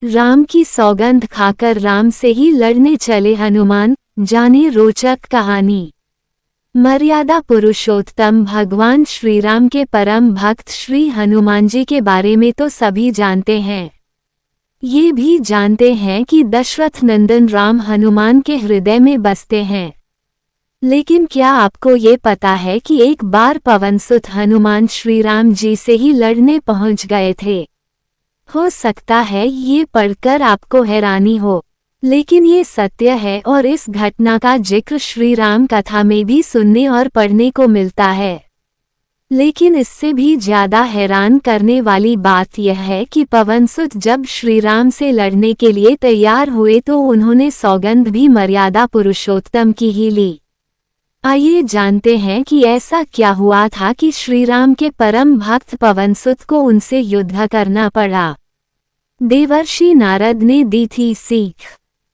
राम की सौगंध खाकर राम से ही लड़ने चले हनुमान, जाने रोचक कहानी। मर्यादा पुरुषोत्तम भगवान श्री राम के परम भक्त श्री हनुमान जी के बारे में तो सभी जानते हैं। ये भी जानते हैं कि दशरथ नंदन राम हनुमान के हृदय में बसते हैं। लेकिन क्या आपको ये पता है कि एक बार पवनसुत हनुमान श्री राम जी से ही लड़ने पहुंच गए थे। हो सकता है ये पढ़कर आपको हैरानी हो, लेकिन ये सत्य है और इस घटना का जिक्र श्री राम कथा में भी सुनने और पढ़ने को मिलता है। लेकिन इससे भी ज्यादा हैरान करने वाली बात यह है कि पवनसुत जब श्री राम से लड़ने के लिए तैयार हुए तो उन्होंने सौगंध भी मर्यादा पुरुषोत्तम की ही ली। आइए जानते हैं कि ऐसा क्या हुआ था कि श्री राम के परम भक्त पवनसुत को उनसे युद्ध करना पड़ा। देवर्षि नारद ने दी थी सीख।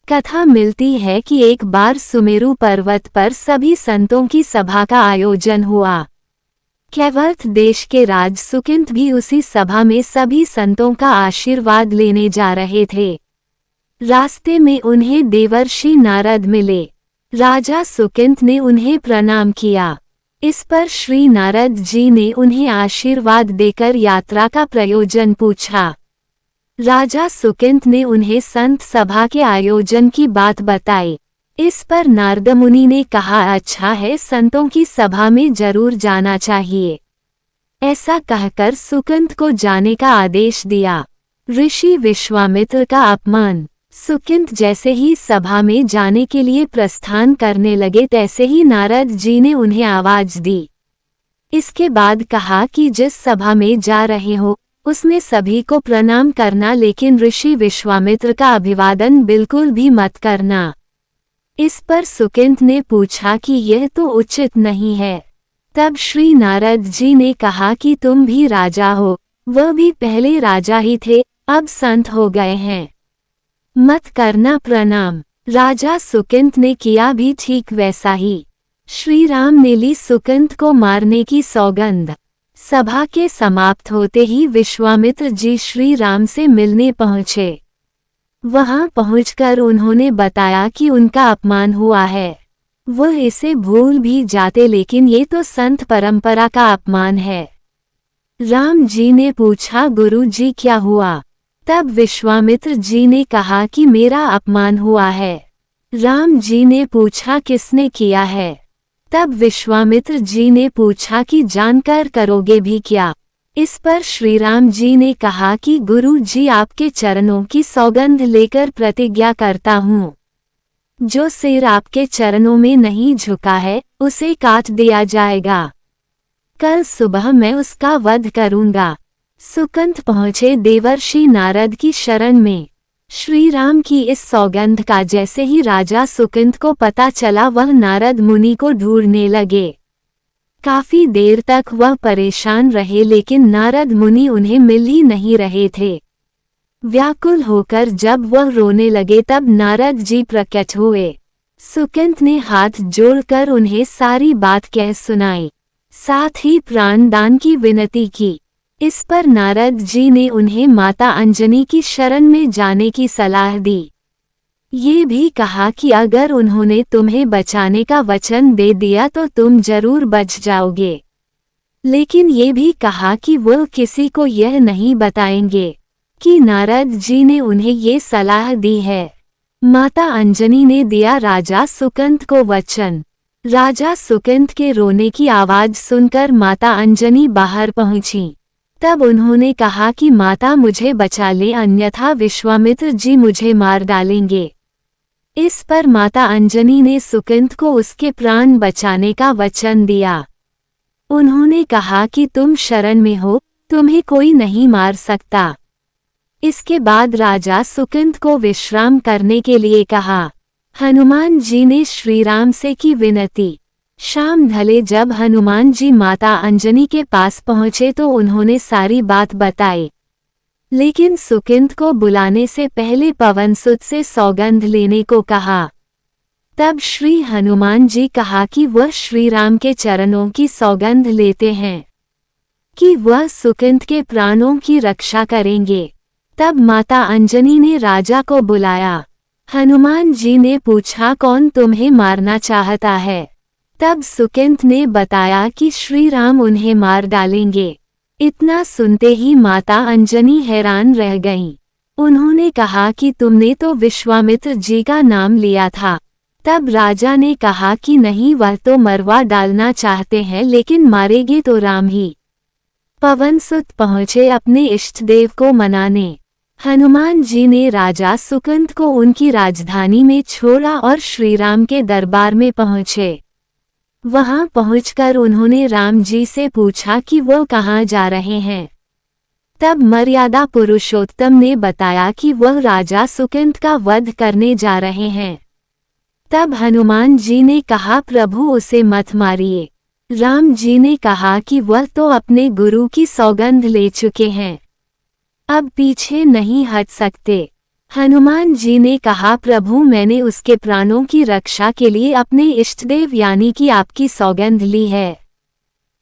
कथा मिलती है कि एक बार सुमेरु पर्वत पर सभी संतों की सभा का आयोजन हुआ। कैवर्थ देश के राज सुकिंत भी उसी सभा में सभी संतों का आशीर्वाद लेने जा रहे थे। रास्ते में उन्हें देवर्षि नारद मिले। राजा सुकिंत ने उन्हें प्रणाम किया। इस पर श्री नारद जी ने उन्हें आशीर्वाद देकर यात्रा का प्रयोजन पूछा। राजा सुकिंत ने उन्हें संत सभा के आयोजन की बात बताई। इस पर नारद मुनि ने कहा, अच्छा है, संतों की सभा में जरूर जाना चाहिए। ऐसा कहकर सुकिंत को जाने का आदेश दिया। ऋषि विश्वामित्र का अपमान। सुकिंत जैसे ही सभा में जाने के लिए प्रस्थान करने लगे तैसे ही नारद जी ने उन्हें आवाज दी। इसके बाद कहा कि जिस सभा में जा रहे हो उसमें सभी को प्रणाम करना, लेकिन ऋषि विश्वामित्र का अभिवादन बिल्कुल भी मत करना। इस पर सुकिंत ने पूछा कि यह तो उचित नहीं है। तब श्री नारद जी ने कहा कि तुम भी राजा हो, वह भी पहले राजा ही थे, अब संत हो गए हैं, मत करना प्रणाम। राजा सुकिंत ने किया भी ठीक वैसा ही। श्री राम ने ली सुकिंत को मारने की सौगंध। सभा के समाप्त होते ही विश्वामित्र जी श्री राम से मिलने पहुंचे। वहां पहुंचकर उन्होंने बताया कि उनका अपमान हुआ है। वह इसे भूल भी जाते, लेकिन ये तो संत परंपरा का अपमान है। राम जी ने पूछा, गुरु जी क्या हुआ? तब विश्वामित्र जी ने कहा कि मेरा अपमान हुआ है। राम जी ने पूछा, किसने किया है? तब विश्वामित्र जी ने पूछा कि जानकर करोगे भी क्या? इस पर श्री राम जी ने कहा कि गुरु जी आपके चरणों की सौगंध लेकर प्रतिज्ञा करता हूँ, जो सिर आपके चरणों में नहीं झुका है उसे काट दिया जाएगा। कल सुबह मैं उसका वध करूँगा। सुकिंत पहुँचे देवर्षि नारद की शरण में। श्री राम की इस सौगंध का जैसे ही राजा सुकिंत को पता चला, वह नारद मुनि को ढूंढने लगे। काफी देर तक वह परेशान रहे, लेकिन नारद मुनि उन्हें मिल ही नहीं रहे थे। व्याकुल होकर जब वह रोने लगे तब नारद जी प्रकट हुए। सुकिंत ने हाथ जोड़कर उन्हें सारी बात कह सुनाई, साथ ही प्राणदान की विनती की। इस पर नारद जी ने उन्हें माता अंजनी की शरण में जाने की सलाह दी। ये भी कहा कि अगर उन्होंने तुम्हें बचाने का वचन दे दिया तो तुम जरूर बच जाओगे, लेकिन ये भी कहा कि वह किसी को यह नहीं बताएंगे कि नारद जी ने उन्हें ये सलाह दी है। माता अंजनी ने दिया राजा सुकिंत को वचन। राजा सुकिंत के रोने की आवाज सुनकर माता अंजनी बाहर पहुंची। तब उन्होंने कहा कि माता मुझे बचा ले, अन्यथा विश्वामित्र जी मुझे मार डालेंगे। इस पर माता अंजनी ने सुकिंत को उसके प्राण बचाने का वचन दिया। उन्होंने कहा कि तुम शरण में हो, तुम्हें कोई नहीं मार सकता। इसके बाद राजा सुकिंत को विश्राम करने के लिए कहा। हनुमान जी ने श्री राम से की विनती। शाम ढले जब हनुमान जी माता अंजनी के पास पहुंचे तो उन्होंने सारी बात बताई, लेकिन सुकिंत को बुलाने से पहले पवनसुत से सौगंध लेने को कहा। तब श्री हनुमान जी कहा कि वह श्री राम के चरणों की सौगंध लेते हैं कि वह सुकिंत के प्राणों की रक्षा करेंगे। तब माता अंजनी ने राजा को बुलाया। हनुमान जी ने पूछा, कौन तुम्हें मारना चाहता है? तब सुकिंत ने बताया कि श्री राम उन्हें मार डालेंगे। इतना सुनते ही माता अंजनी हैरान रह गईं। उन्होंने कहा कि तुमने तो विश्वामित्र जी का नाम लिया था। तब राजा ने कहा कि नहीं, वह तो मरवा डालना चाहते हैं, लेकिन मारेंगे तो राम ही। पवनसुत पहुँचे अपने इष्ट देव को मनाने। हनुमान जी ने राजा सुकंत को उनकी राजधानी में छोड़ा और श्रीराम के दरबार में पहुँचे। वहां पहुंचकर उन्होंने राम जी से पूछा कि वो कहाँ जा रहे हैं। तब मर्यादा पुरुषोत्तम ने बताया कि वह राजा सुकंत का वध करने जा रहे हैं। तब हनुमान जी ने कहा, प्रभु उसे मत मारिए। राम जी ने कहा कि वह तो अपने गुरु की सौगंध ले चुके हैं, अब पीछे नहीं हट सकते। हनुमान जी ने कहा, प्रभु मैंने उसके प्राणों की रक्षा के लिए अपने इष्टदेव यानी कि आपकी सौगंध ली है।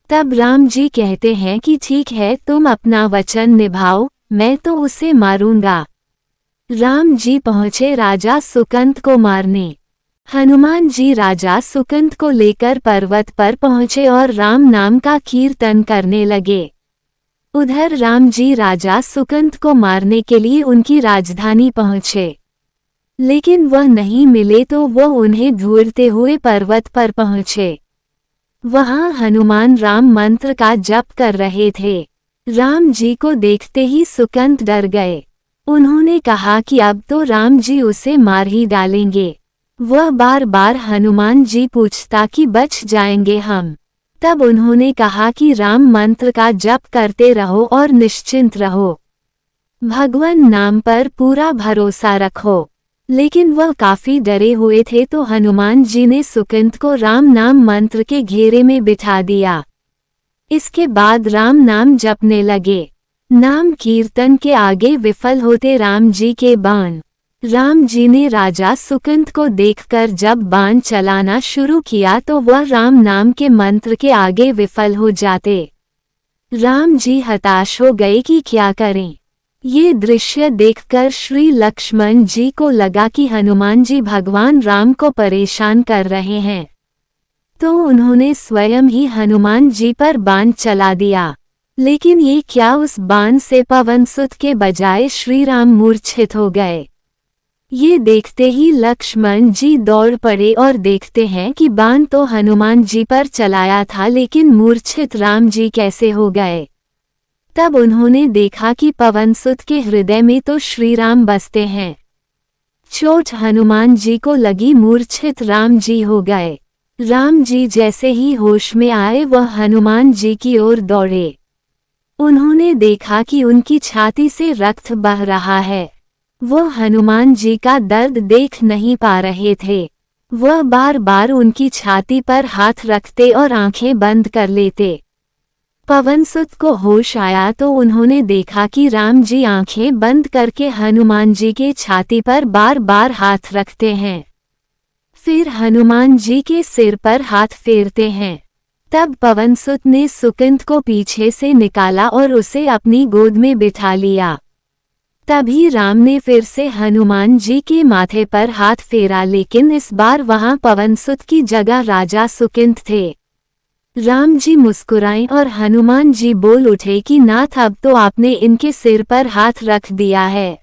तब राम जी कहते हैं कि ठीक है, तुम अपना वचन निभाओ, मैं तो उसे मारूंगा। राम जी पहुंचे राजा सुकंत को मारने। हनुमान जी राजा सुकंत को लेकर पर्वत पर पहुंचे और राम नाम का कीर्तन करने लगे। उधर राम जी राजा सुकंत को मारने के लिए उनकी राजधानी पहुंचे, लेकिन वह नहीं मिले तो वह उन्हें ढूंढते हुए पर्वत पर पहुंचे। वहां हनुमान राम मंत्र का जप कर रहे थे। राम जी को देखते ही सुकंत डर गए। उन्होंने कहा कि अब तो राम जी उसे मार ही डालेंगे। वह बार बार हनुमान जी पूछता कि बच जाएंगे हम। तब उन्होंने कहा कि राम मंत्र का जप करते रहो और निश्चिंत रहो, भगवान नाम पर पूरा भरोसा रखो। लेकिन वह काफी डरे हुए थे तो हनुमान जी ने सुकंत को राम नाम मंत्र के घेरे में बिठा दिया। इसके बाद राम नाम जपने लगे। नाम कीर्तन के आगे विफल होते राम जी के बाण। राम जी ने राजा सुकंत को देखकर जब बाण चलाना शुरू किया तो वह राम नाम के मंत्र के आगे विफल हो जाते। राम जी हताश हो गए कि क्या करें। ये दृश्य देखकर श्री लक्ष्मण जी को लगा कि हनुमान जी भगवान राम को परेशान कर रहे हैं, तो उन्होंने स्वयं ही हनुमान जी पर बाण चला दिया। लेकिन ये क्या, उस बाण से पवनसुत के बजाय श्री राम मूर्छित हो गए। ये देखते ही लक्ष्मण जी दौड़ पड़े और देखते हैं कि बाण तो हनुमान जी पर चलाया था, लेकिन मूर्छित राम जी कैसे हो गए। तब उन्होंने देखा कि पवनसुत के हृदय में तो श्री राम बसते हैं। चोट हनुमान जी को लगी, मूर्छित राम जी हो गए। राम जी जैसे ही होश में आए वह हनुमान जी की ओर दौड़े। उन्होंने देखा कि उनकी छाती से रक्त बह रहा है। वह हनुमान जी का दर्द देख नहीं पा रहे थे। वह बार बार उनकी छाती पर हाथ रखते और आंखें बंद कर लेते। पवनसुत को होश आया तो उन्होंने देखा कि राम जी आंखें बंद करके हनुमान जी के छाती पर बार बार हाथ रखते हैं, फिर हनुमान जी के सिर पर हाथ फेरते हैं। तब पवनसुत ने सुकंत को पीछे से निकाला और उसे अपनी गोद में बिठा लिया। तभी राम ने फिर से हनुमान जी के माथे पर हाथ फेरा, लेकिन इस बार वहां पवनसुत की जगह राजा सुकंत थे। राम जी मुस्कुराए और हनुमान जी बोल उठे कि नाथ, अब तो आपने इनके सिर पर हाथ रख दिया है,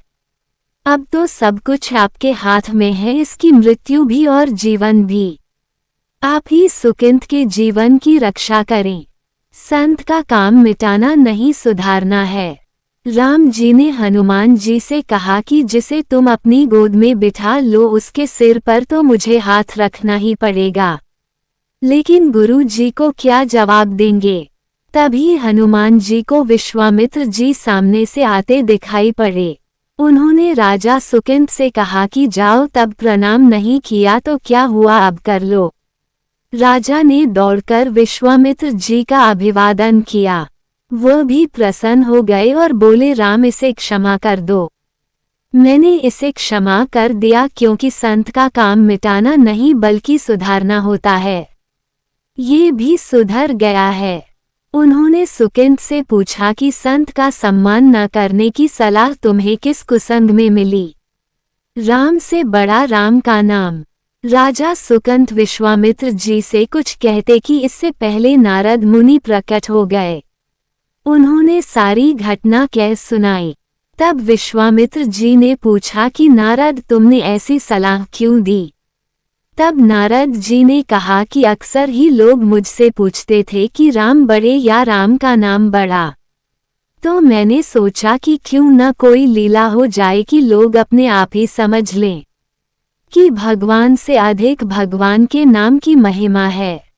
अब तो सब कुछ आपके हाथ में है, इसकी मृत्यु भी और जीवन भी। आप ही सुकंत के जीवन की रक्षा करें। संत का काम मिटाना नहीं सुधारना है। राम जी ने हनुमान जी से कहा कि जिसे तुम अपनी गोद में बिठा लो उसके सिर पर तो मुझे हाथ रखना ही पड़ेगा, लेकिन गुरु जी को क्या जवाब देंगे। तभी हनुमान जी को विश्वामित्र जी सामने से आते दिखाई पड़े। उन्होंने राजा सुकंत से कहा कि जाओ, तब प्रणाम नहीं किया तो क्या हुआ, अब कर लो। राजा ने दौड़कर विश्वामित्र जी का अभिवादन किया। वह भी प्रसन्न हो गए और बोले, राम इसे क्षमा कर दो। मैंने इसे क्षमा कर दिया क्योंकि संत का काम मिटाना नहीं बल्कि सुधारना होता है। ये भी सुधर गया है। उन्होंने सुकिंत से पूछा कि संत का सम्मान न करने की सलाह तुम्हें किस कुसंग में मिली। राम से बड़ा राम का नाम। राजा सुकंत विश्वामित्र जी से कुछ कहते कि इससे पहले नारद मुनि प्रकट हो गए। उन्होंने सारी घटना कह सुनाई। तब विश्वामित्र जी ने पूछा कि नारद तुमने ऐसी सलाह क्यों दी। तब नारद जी ने कहा कि अक्सर ही लोग मुझसे पूछते थे कि राम बड़े या राम का नाम बड़ा, तो मैंने सोचा कि क्यों न कोई लीला हो जाए कि लोग अपने आप ही समझ लें कि भगवान से अधिक भगवान के नाम की महिमा है।